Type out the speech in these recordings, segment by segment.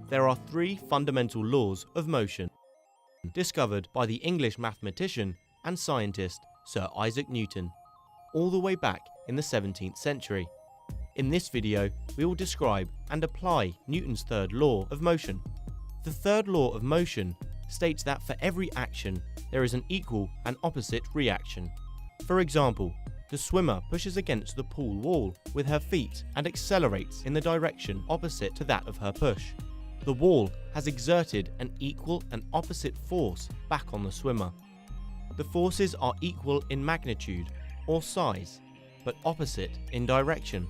There are three fundamental laws of motion, discovered by the English mathematician and scientist Sir Isaac Newton, all the way back in the 17th century. In this video, we will describe and apply Newton's third law of motion. The third law of motion states that for every action, there is an equal and opposite reaction. For example, the swimmer pushes against the pool wall with her feet and accelerates in the direction opposite to that of her push. The wall has exerted an equal and opposite force back on the swimmer. The forces are equal in magnitude or size, but opposite in direction.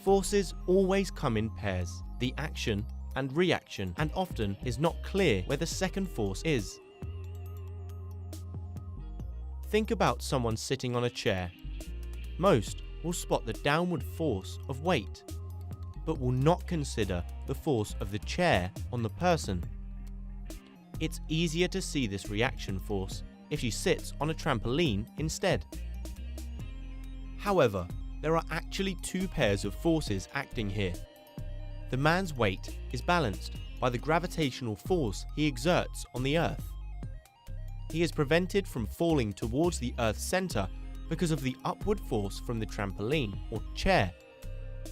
Forces always come in pairs, the action and reaction, and often is not clear where the second force is. Think about someone sitting on a chair. Most will spot the downward force of weight, but will not consider the force of the chair on the person. It's easier to see this reaction force if she sits on a trampoline instead. However, there are actually two pairs of forces acting here. The man's weight is balanced by the gravitational force he exerts on the Earth. He is prevented from falling towards the Earth's centre because of the upward force from the trampoline or chair,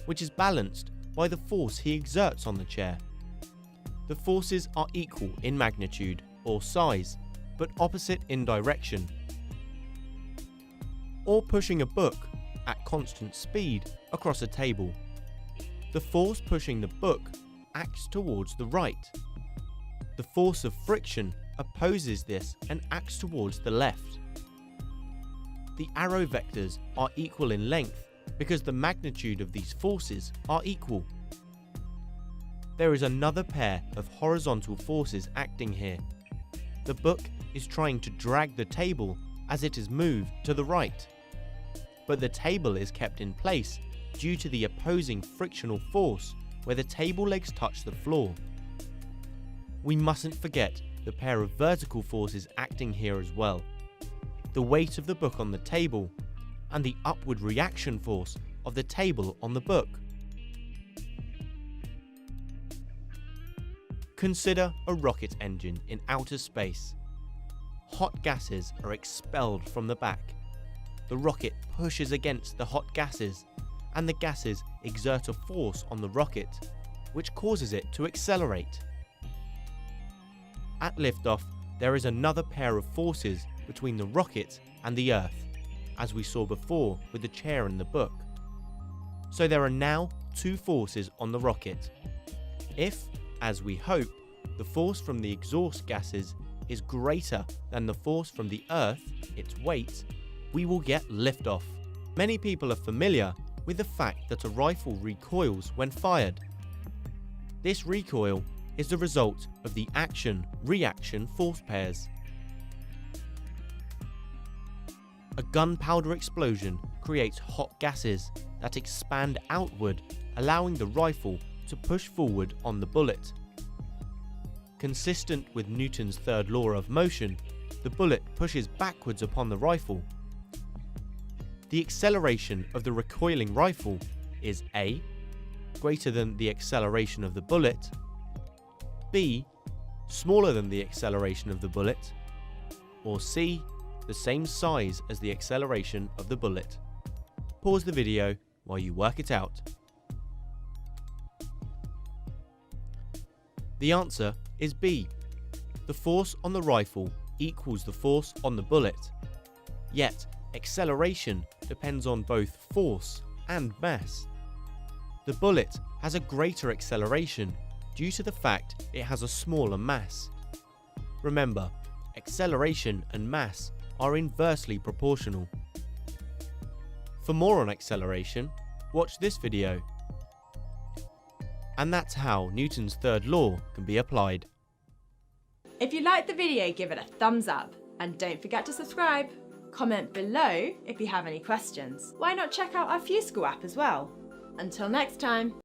which is balanced by the force he exerts on the chair. The forces are equal in magnitude or size, but opposite in direction. Or pushing a book at constant speed across a table. The force pushing the book acts towards the right. The force of friction opposes this and acts towards the left. The arrow vectors are equal in length because the magnitude of these forces are equal. There is another pair of horizontal forces acting here. The book is trying to drag the table as it is moved to the right, but the table is kept in place due to the opposing frictional force where the table legs touch the floor. We mustn't forget the pair of vertical forces acting here as well. The weight of the book on the table and the upward reaction force of the table on the book. Consider a rocket engine in outer space. Hot gases are expelled from the back. The rocket pushes against the hot gases, and the gases exert a force on the rocket, which causes it to accelerate. At liftoff, there is another pair of forces between the rocket and the Earth, as we saw before with the chair and the book. So there are now two forces on the rocket. If, as we hope, the force from the exhaust gases is greater than the force from the Earth, its weight, we will get liftoff. Many people are familiar with the fact that a rifle recoils when fired. This recoil is the result of the action-reaction force pairs. A gunpowder explosion creates hot gases that expand outward, allowing the rifle to push forward on the bullet. Consistent with Newton's third law of motion, the bullet pushes backwards upon the rifle. The acceleration of the recoiling rifle is A, greater than the acceleration of the bullet, B, smaller than the acceleration of the bullet, or C, the same size as the acceleration of the bullet. Pause the video while you work it out. The answer is B. The force on the rifle equals the force on the bullet. Yet, acceleration depends on both force and mass. The bullet has a greater acceleration due to the fact it has a smaller mass. Remember, acceleration and mass are inversely proportional. For more on acceleration, watch this video. And that's how Newton's third law can be applied. If you liked the video, give it a thumbs up and don't forget to subscribe. Comment below if you have any questions. Why not check out our FuseSchool app as well? Until next time.